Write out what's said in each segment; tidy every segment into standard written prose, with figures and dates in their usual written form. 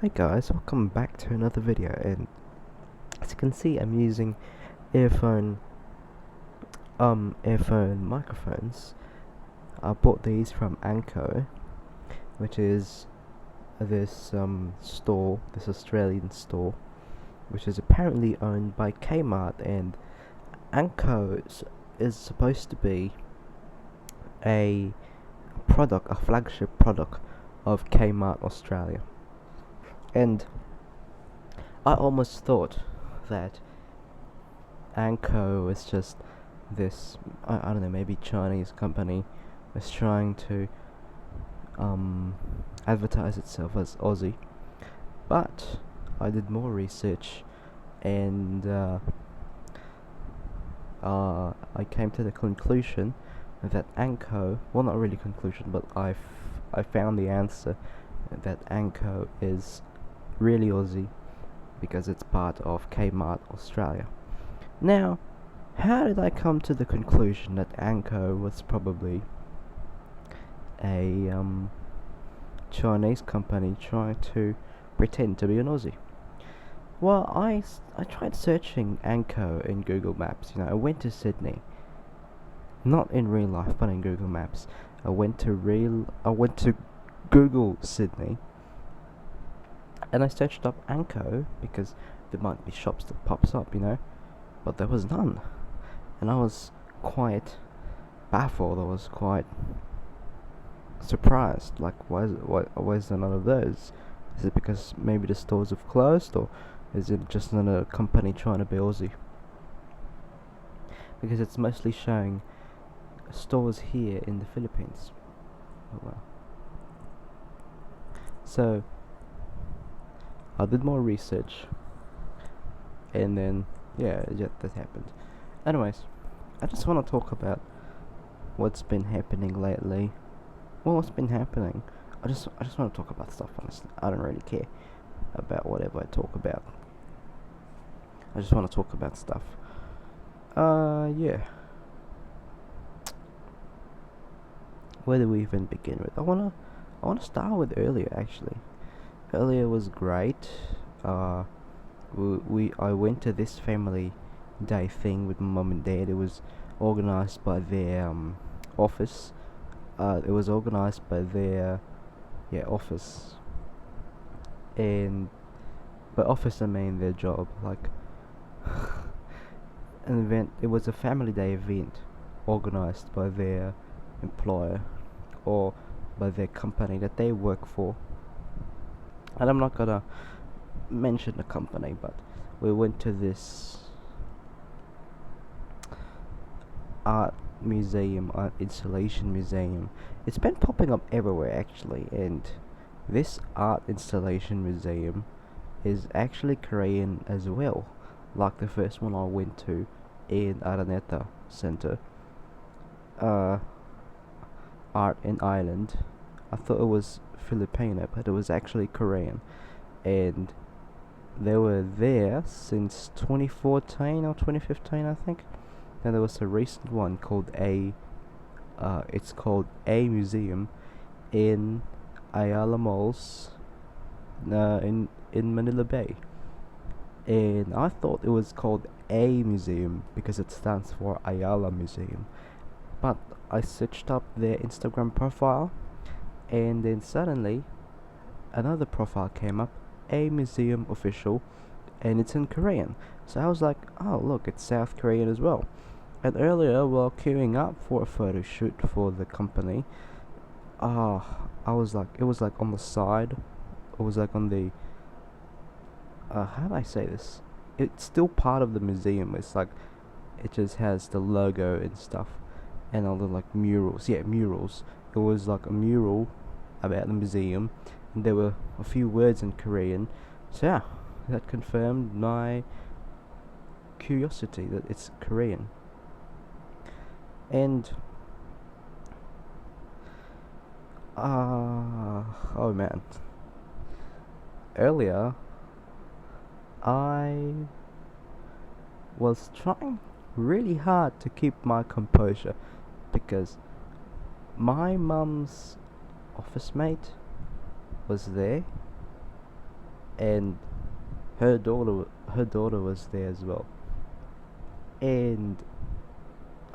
Hi guys, welcome back to another video, and as you can see I'm using earphone earphone microphones. I bought these from Anko, which is this this Australian store, which is apparently owned by Kmart, and Anko is supposed to be a a flagship product of Kmart Australia. And I almost thought that Anko is just this, I don't know, maybe Chinese company is trying to advertise itself as Aussie. But I did more research, and I came to the conclusion that Anko, well, not really conclusion, but I found the answer, that Anko is really Aussie because it's part of Kmart Australia. Now, how did I come to the conclusion that Anko was probably a Chinese company trying to pretend to be an Aussie? Well, I tried searching Anko in Google Maps. I went to Sydney, not in real life, but in Google Maps. I went to Google Sydney, and I searched up Anko because there might be shops that pops up, but there was none, and I was quite baffled. I was quite surprised. Like, why is there none of those? Is it because maybe the stores have closed, or is it just another company trying to be Aussie? Because it's mostly showing stores here in the Philippines. Oh well. So I did more research, and then that happened. Anyways, I just want to talk about what's been happening lately. Well, what's been happening? I just want to talk about stuff. Honestly, I don't really care about whatever I talk about. I just want to talk about stuff. Yeah. Where do we even begin with? I wanna start with earlier, actually. Earlier was great. I went to this family day thing with my mum and dad. It was organized by their office. It was organized by their office, and by office I mean their job. Like an event. It was a family day event organized by their employer or by their company that they work for. And I'm not gonna mention the company, but we went to this art installation museum. It's been popping up everywhere, actually, and this art installation museum is actually Korean as well, like the first one I went to in Araneta Center, Art in Ireland. I thought it was Filipino, but it was actually Korean, and they were there since 2014 or 2015, I think. And there was a recent one called it's called A Museum in Ayala Malls, in Manila Bay. And I thought it was called A Museum because it stands for Ayala Museum. But I searched up their Instagram profile, and then suddenly another profile came up, A Museum Official, and it's in Korean. So I was like, oh look, it's South Korean as well. And earlier, while queuing up for a photo shoot for the company, I was like, it was like on the side. It was like on the, how do I say this? It's still part of the museum. It's like, it just has the logo and stuff, and all the like murals. Yeah, murals. It was like a mural about the museum, and there were a few words in Korean. So yeah, that confirmed my curiosity that it's Korean. And oh man, earlier I was trying really hard to keep my composure because my mum's office mate was there, and her daughter was there as well, and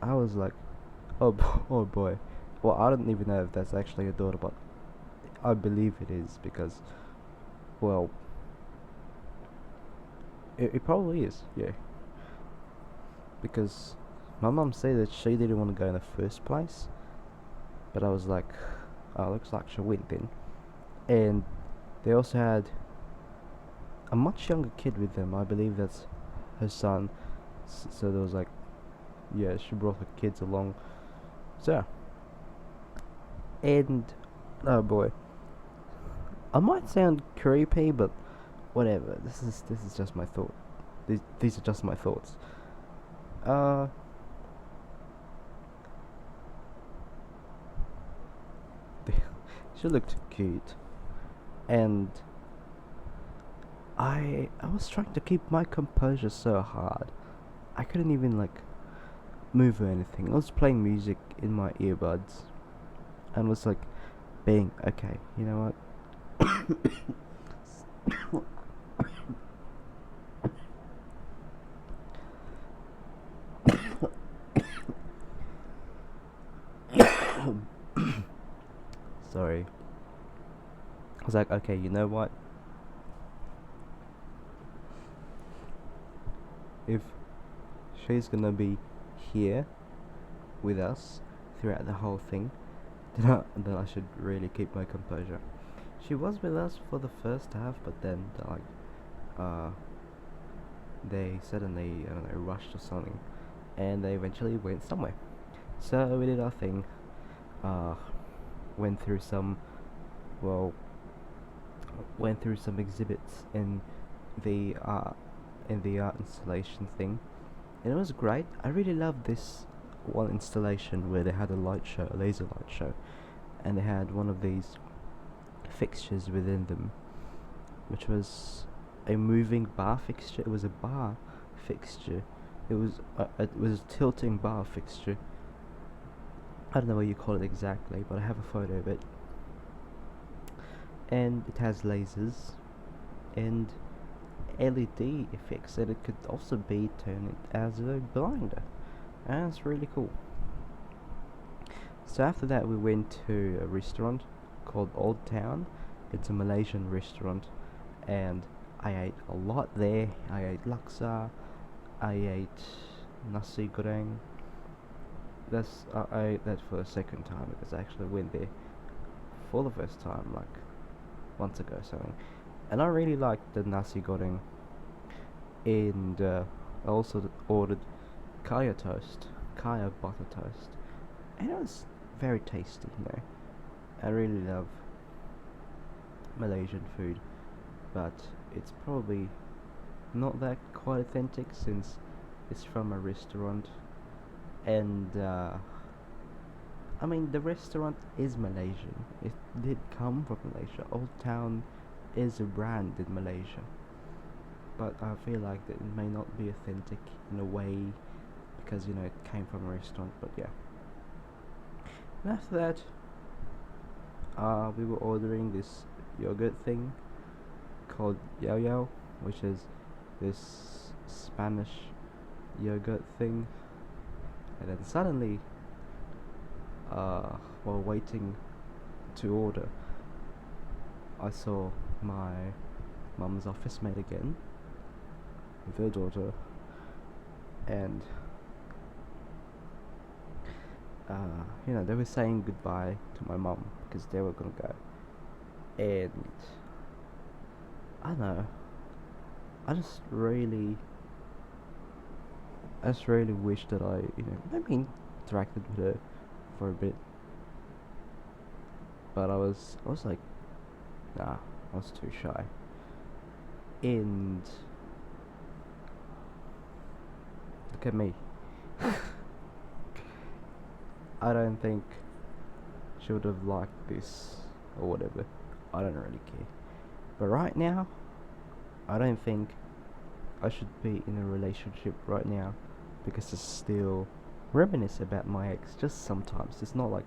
I was like, oh oh boy. Well, I don't even know if that's actually a daughter, but I believe it is because, well, it probably is, yeah. Because my mum said that she didn't want to go in the first place, but I was like, oh, looks like she went then. And they also had a much younger kid with them. I believe that's her son. So there was like, yeah, she brought her kids along. So, and oh boy, I might sound creepy, but whatever. This is just my thought. These are just my thoughts. Uh, she looked cute, and I was trying to keep my composure so hard. I couldn't even like move or anything. I was playing music in my earbuds, and was like being okay. You know what? Sorry. I was like, okay, you know what? If she's gonna be here with us throughout the whole thing, then I should really keep my composure. She was with us for the first half, but then uh, they suddenly, I don't know, rushed or something, and they eventually went somewhere. So we did our thing. Uh, went through some, well, went through some exhibits the in the art installation thing, and it was great. I really loved this one installation where they had a light show, a laser light show, and they had one of these fixtures within them, which was a moving bar fixture. It was a bar fixture. It was a tilting bar fixture. I don't know what you call it exactly, but I have a photo of it. And it has lasers and LED effects, and it could also be turned as a blinder. And it's really cool. So after that, we went to a restaurant called Old Town. It's a Malaysian restaurant, and I ate a lot there. I ate laksa, I ate nasi goreng. I ate that for the second time because I actually went there for the first time like months ago something, and I really liked the nasi goreng. And I also ordered kaya toast, kaya butter toast, and it was very tasty. I really love Malaysian food, but it's probably not that quite authentic since it's from a restaurant, and I mean the restaurant is Malaysian. It did come from Malaysia. Old Town is a brand in Malaysia, but I feel like that it may not be authentic in a way because it came from a restaurant. But yeah, and after that, we were ordering this yogurt thing called Yao Yao, which is this Spanish yogurt thing. And then suddenly, while waiting to order, I saw my mum's office mate again with her daughter, and they were saying goodbye to my mum because they were gonna go. And I don't know, I just really wish that I maybe interacted with her for a bit, but I was like, nah, I was too shy. And look at me. I don't think she would have liked this or whatever. I don't really care. But right now, I don't think I should be in a relationship right now because I still reminisce about my ex just sometimes. It's not like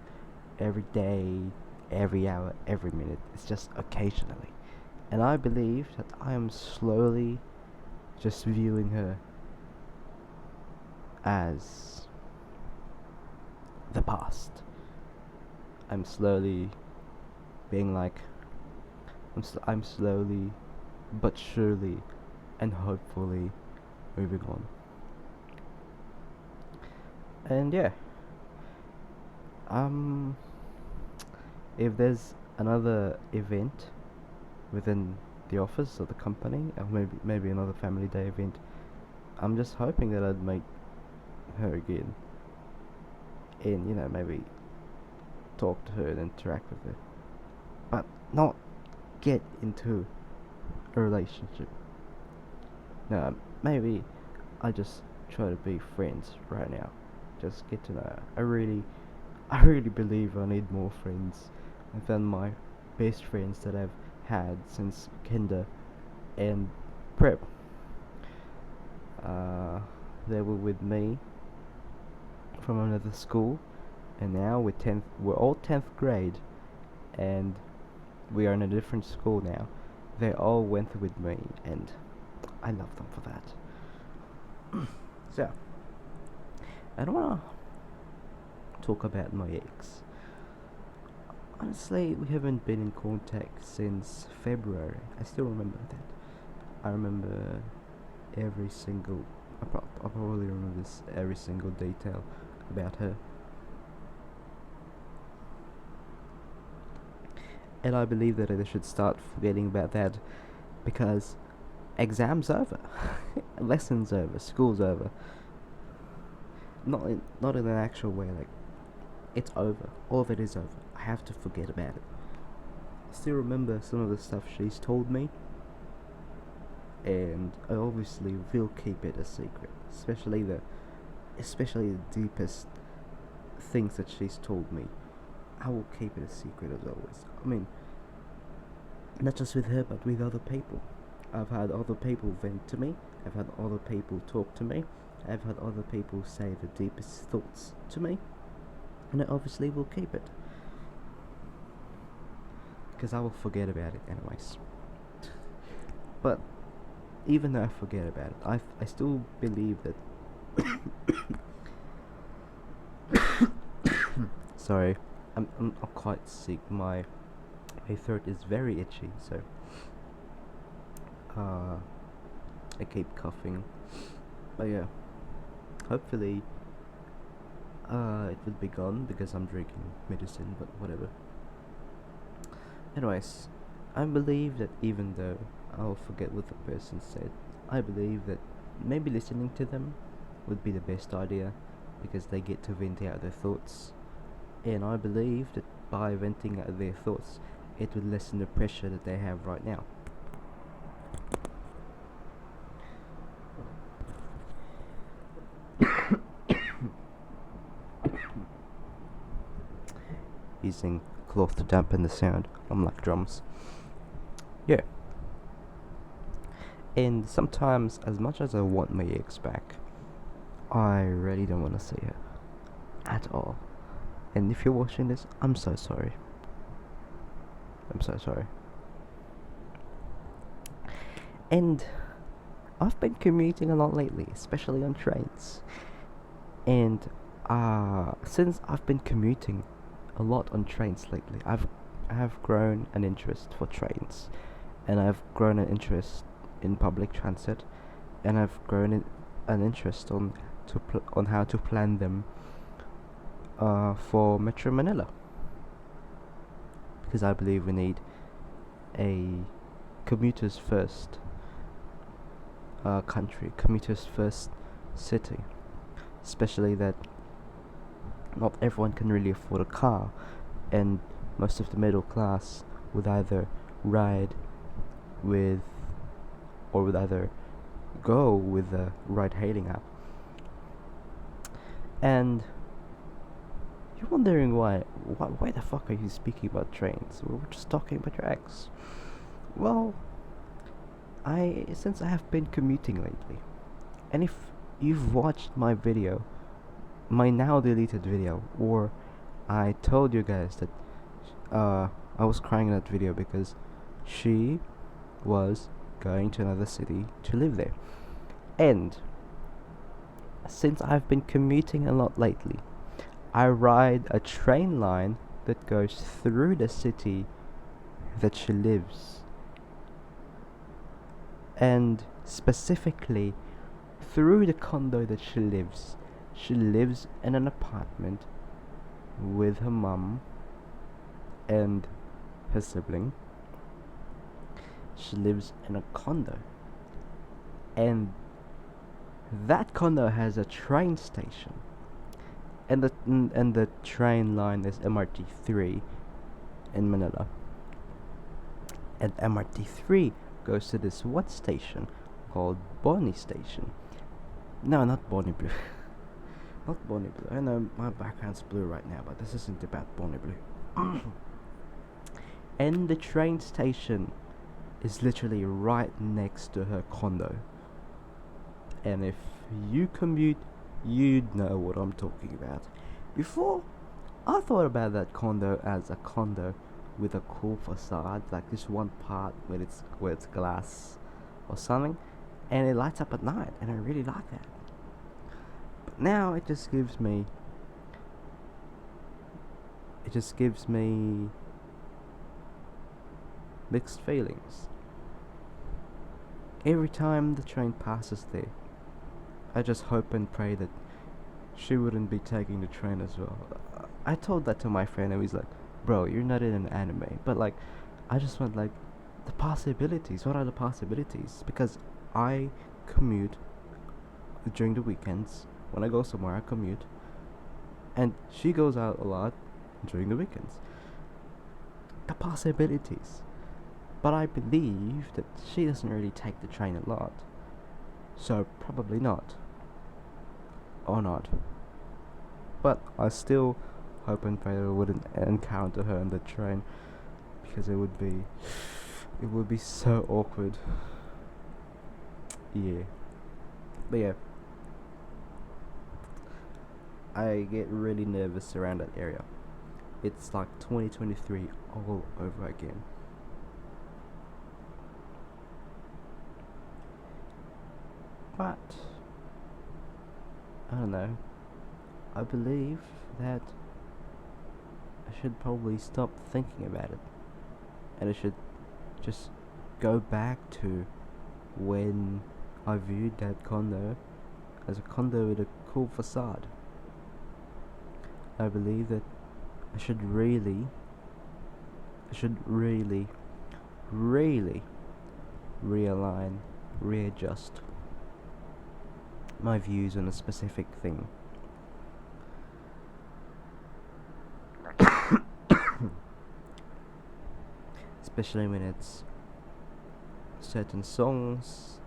every day, every hour, every minute. It's just occasionally. And I believe that I am slowly just viewing her as the past. I'm slowly being like, I'm slowly but surely and hopefully moving on. And yeah, um, if there's another event within the office or the company, or maybe another family day event, I'm just hoping that I'd meet her again, and maybe talk to her and interact with her, but not get into a relationship. No, maybe I just try to be friends right now. Just get to know her. I really believe I need more friends than my best friends that I've had since kinder and prep. Uh, they were with me from another school, and now we're all 10th grade, and we are in a different school now. They all went with me, and I love them for that. So, I don't wanna talk about my ex. Honestly, we haven't been in contact since February. I still remember that. I remember every single. I probably remember this every single detail about her. And I believe that I should start forgetting about that because exams over, lessons over, school's over. Not in an actual way. Like, it's over. All of it is over. I have to forget about it. I still remember some of the stuff she's told me, and I obviously will keep it a secret, especially the deepest things that she's told me. I will keep it a secret as always. I mean, not just with her, but with other people. I've had other people vent to me. I've had other people talk to me. I've had other people say the deepest thoughts to me, and I obviously will keep it because I will forget about it anyways. But even though I forget about it, I still believe that. Sorry, I'm quite sick. My throat is very itchy, so I keep coughing. But yeah, hopefully it will be gone because I'm drinking medicine. But whatever. Anyways, I believe that even though I'll forget what the person said, I believe that maybe listening to them would be the best idea because they get to vent out their thoughts, and I believe that by venting out their thoughts, it would lessen the pressure that they have right now. Using cloth to dampen the sound, unlike drums. Yeah. And sometimes, as much as I want my ex back, I really don't want to see her at all. And if you're watching this, I'm so sorry. I'm so sorry. And I've been commuting a lot lately, especially on trains. And since I've been commuting a lot on trains lately, I have grown an interest for trains, and I've grown an interest in public transit, and I've grown an interest on how to plan them for Metro Manila, because I believe we need a commuters first country, commuters first city, especially that not everyone can really afford a car, and most of the middle class would either ride with or would either go with a ride hailing app. And you're wondering why the fuck are you speaking about trains? We were just talking about your ex. Well, since I have been commuting lately, and if you've watched my video, my now deleted video, or I told you guys that I was crying in that video because she was going to another city to live there. And since I've been commuting a lot lately, I ride a train line that goes through the city that she lives, and specifically through the condo that she lives. She lives in an apartment with her mum and her sibling. She lives in a condo, and that condo has a train station, and the train line is MRT3 in Manila. And MRT3 goes to this what station called Bonnie Station. No, not Bonnie Blue. Not Bonnie Blue. I know my background's blue right now, but this isn't about Bonnie Blue. And the train station is literally right next to her condo. And if you commute, you'd know what I'm talking about. Before, I thought about that condo as a condo with a cool facade, like this one part where it's glass or something, and it lights up at night, and I really like that. But now it just gives me mixed feelings. Every time the train passes there, I just hope and pray that she wouldn't be taking the train as well. I told that to my friend, and he's like, "Bro, you're not in an anime." But like, I just want like the possibilities. What are the possibilities? Because I commute during the weekends. When I go somewhere, I commute, and she goes out a lot during the weekends. The possibilities. But I believe that she doesn't really take the train a lot, so probably not. Or not. But I still hope and pray that I wouldn't encounter her on the train, because it would be so awkward. Yeah. But yeah, I get really nervous around that area. It's like 2023 all over again. But I don't know. I believe that I should probably stop thinking about it, and I should just go back to when I viewed that condo as a condo with a cool facade. I believe that I should really, really realign, readjust my views on a specific thing. Especially when it's certain songs,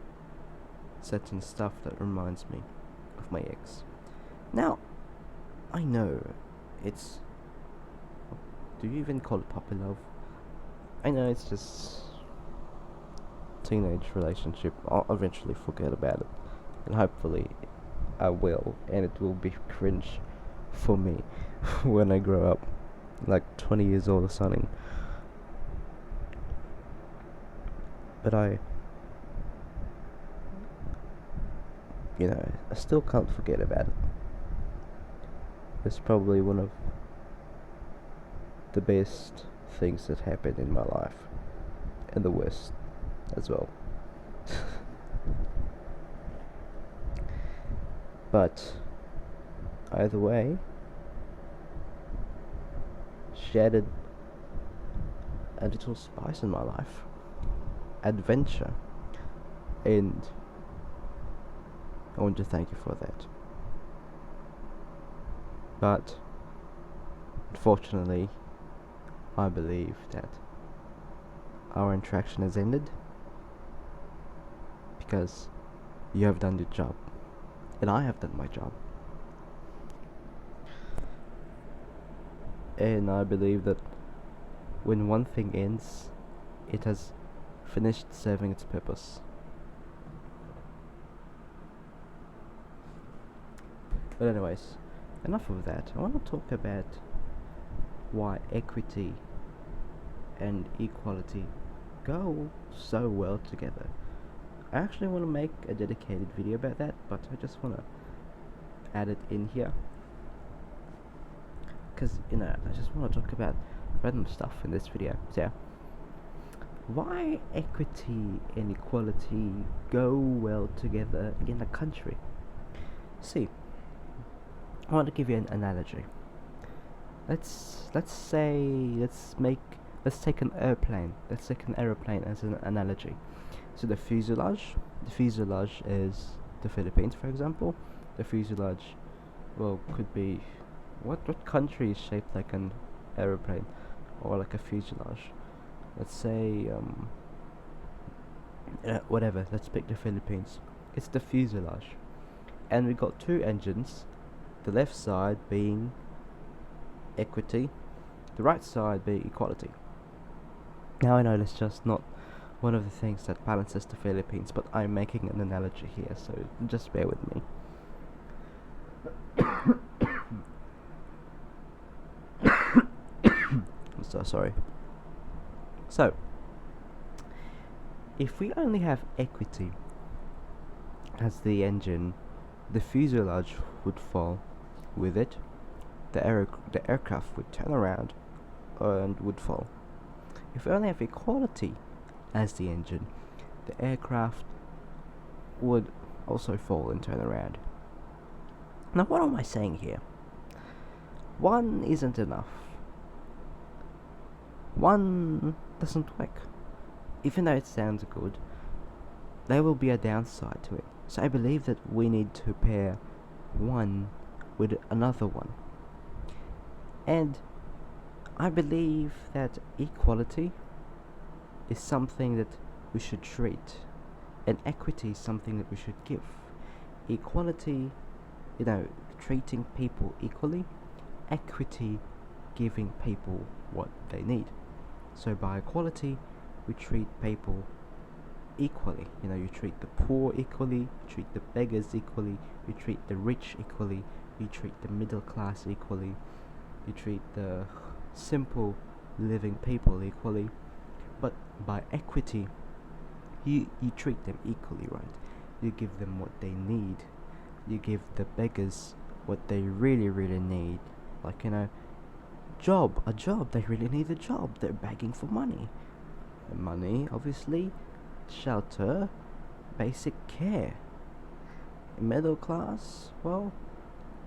certain stuff that reminds me of my ex. Now, I know it's. Do you even call it puppy love? I know it's just teenage relationship. I'll eventually forget about it, and hopefully I will, and it will be cringe for me when I grow up, like 20 years old or something. But I still can't forget about it. It's probably one of the best things that happened in my life, and the worst as well. But either way, she added a little spice in my life, adventure, and I want to thank you for that. But unfortunately, I believe that our interaction has ended because you have done your job, and I have done my job. And I believe that when one thing ends, it has finished serving its purpose. But anyways, enough of that. I want to talk about why equity and equality go so well together. I actually want to make a dedicated video about that, but I just want to add it in here because I just want to talk about random stuff in this video. So why equity and equality go well together in a country? See, I want to give you an analogy. Let's take an airplane. Let's take an aeroplane as an analogy. So the fuselage is the Philippines, for example. The fuselage, well, could be what country is shaped like an aeroplane or like a fuselage? Let's say whatever. Let's pick the Philippines. It's the fuselage, and we got two engines. The left side being equity, the right side being equality. Now I know that's just not one of the things that balances the Philippines, but I'm making an analogy here, so just bear with me. I'm so sorry. So, if we only have equity as the engine, the fuselage would fall with it, the aircraft would turn around and would fall. If we only have equality as the engine, the aircraft would also fall and turn around. Now, what am I saying here? One isn't enough. One doesn't work. Even though it sounds good, there will be a downside to it. So I believe that we need to pair one with another one. And I believe that equality is something that we should treat, and equity is something that we should give. Equality, treating people equally, equity, giving people what they need. So by equality, we treat people equally. You treat the poor equally, you treat the beggars equally, you treat the rich equally, you treat the middle class equally, you treat the simple living people equally. But by equity, you treat them equally, right? You give them what they need. You give the beggars what they really, really need. Like, a job. They really need a job. They're begging for money. Money, obviously. Shelter. Basic care. Middle class, well,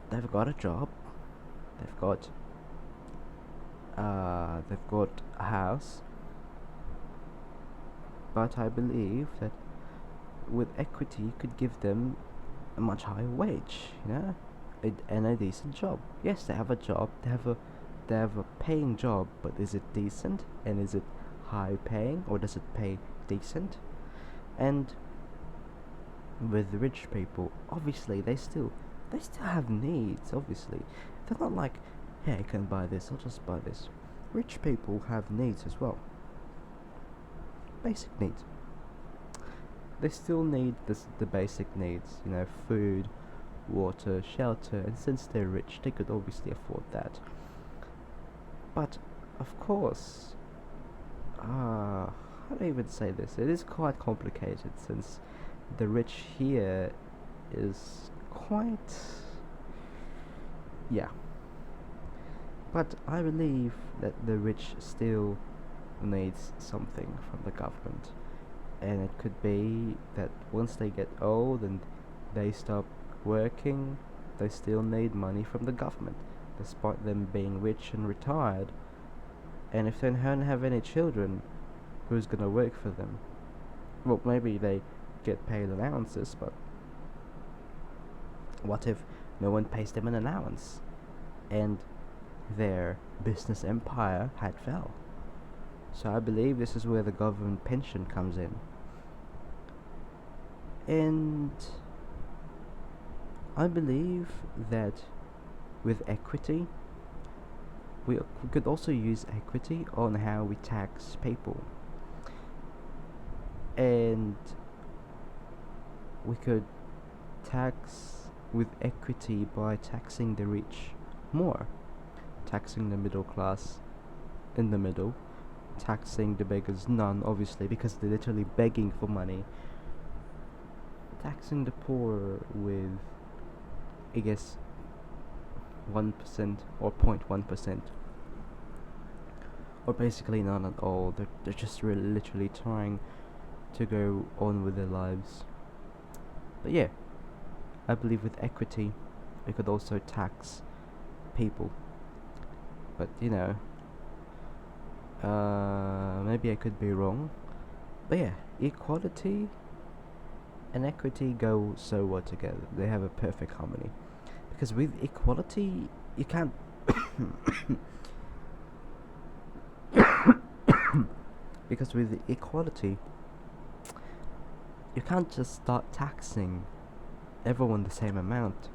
they've got a job. They've got a house. But I believe that with equity, you could give them a much higher wage, and a decent job. Yes, they have a job. They have a paying job, but is it decent? And is it high paying, or does it pay decent? And with rich people, obviously they still have needs. Obviously, they're not like, hey, I can buy this, I'll just buy this. Rich people have needs as well. Basic needs. They still need the basic needs, food, water, shelter, and since they're rich, they could obviously afford that. But, of course, how do I even say this? It is quite complicated, since the rich here is quite... yeah. But I believe that the rich still needs something from the government. And it could be that once they get old and they stop working, they still need money from the government, despite them being rich and retired. And if they don't have any children, who's gonna work for them? Well, maybe they get paid allowances, but what if no one pays them an allowance and their business empire had fell? So I believe this is where the government pension comes in. And I believe that with equity, we could also use equity on how we tax people. And we could tax with equity by taxing the rich more, taxing the middle class in the middle, taxing the beggars? None, obviously, because they're literally begging for money. Taxing the poor with, I guess, 1% or 0.1%, or basically none at all. They're just literally trying to go on with their lives. But yeah, I believe with equity we could also tax people. But maybe I could be wrong. But yeah, equality and equity go so well together. They have a perfect harmony. Because with equality, you can't. Because with equality, you can't just start taxing everyone the same amount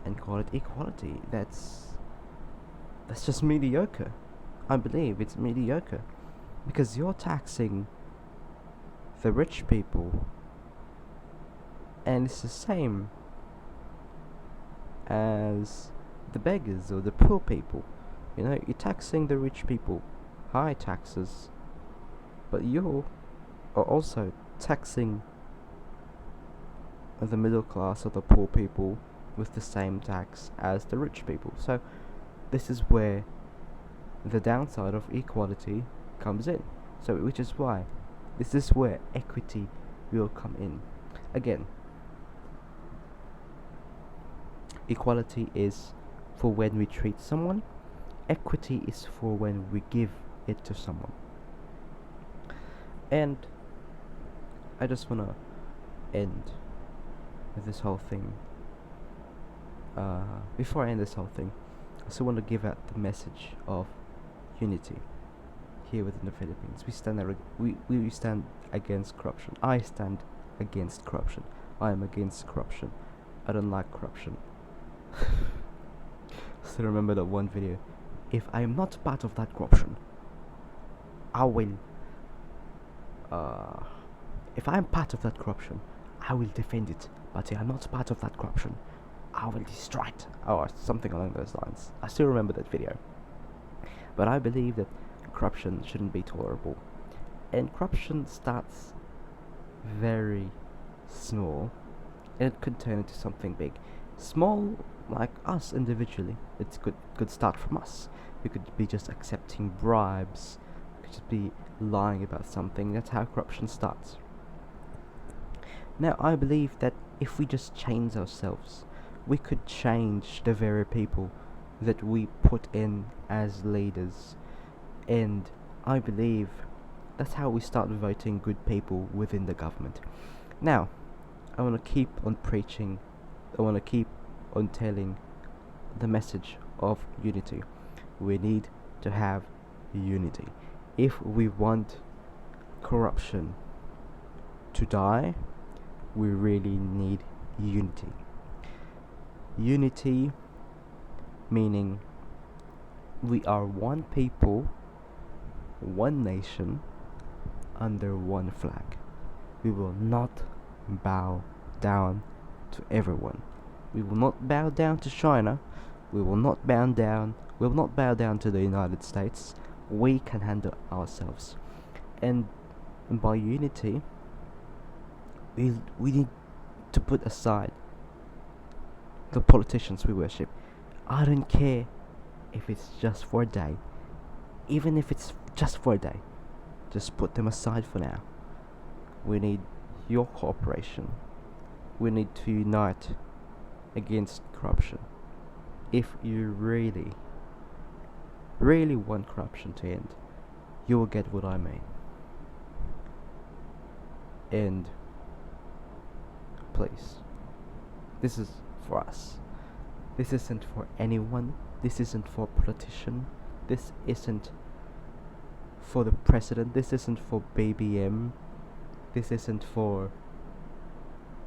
and call it equality. That's just mediocre. I believe it's mediocre. Because you're taxing the rich people, and it's the same as the beggars or the poor people. You're taxing the rich people, high taxes, but you are also taxing the middle class or the poor people with the same tax as the rich people. So this is where the downside of equality comes in. So which is why this is where equity will come in. Again, equality is for when we treat someone. Equity is for when we give it to someone. And I just wanna end with this whole thing. Before I end this whole thing, I also want to give out the message of unity here within the Philippines. We stand against corruption. I stand against corruption. I am against corruption. I don't like corruption. Still remember that one video. If I am not part of that corruption, I will. If I am part of that corruption, I will defend it. But if I'm not part of that corruption, I will destroy it, or something along those lines. I still remember that video. But I believe that corruption shouldn't be tolerable, and corruption starts very small, and it could turn into something big. Small, like us individually, it could start from us. We could be just accepting bribes, we could just be lying about something. That's how corruption starts. Now, I believe that if we just change ourselves, we could change the very people that we put in as leaders. And I believe that's how we start voting good people within the government. Now, I want to keep on preaching, I want to keep on telling the message of unity. We need to have unity. If we want corruption to die, we really need unity. Unity meaning we are one people, one nation, under one flag. We will not bow down to everyone. We will not bow down to China. We will not bow down. We will not bow down to the United States. We can handle ourselves. And by unity, we need to put aside the politicians we worship. I don't care if it's just for a day. Even if it's just for a day, just put them aside for now. We need your cooperation. We need to unite against corruption. If you really, really want corruption to end, you will get what I mean. And please, this is for us. This isn't for anyone. This isn't for a politician. This isn't for the president. This isn't for BBM. This isn't for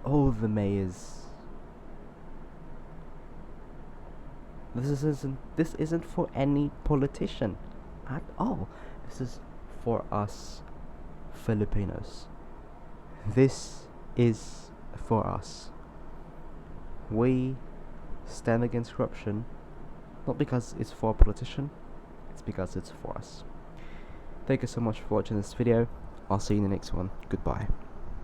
all the mayors. This isn't for any politician at all. This is for us Filipinos. This is for us. We stand against corruption, not because it's for a politician, it's because it's for us. Thank you so much for watching this video. I'll see you in the next one. Goodbye.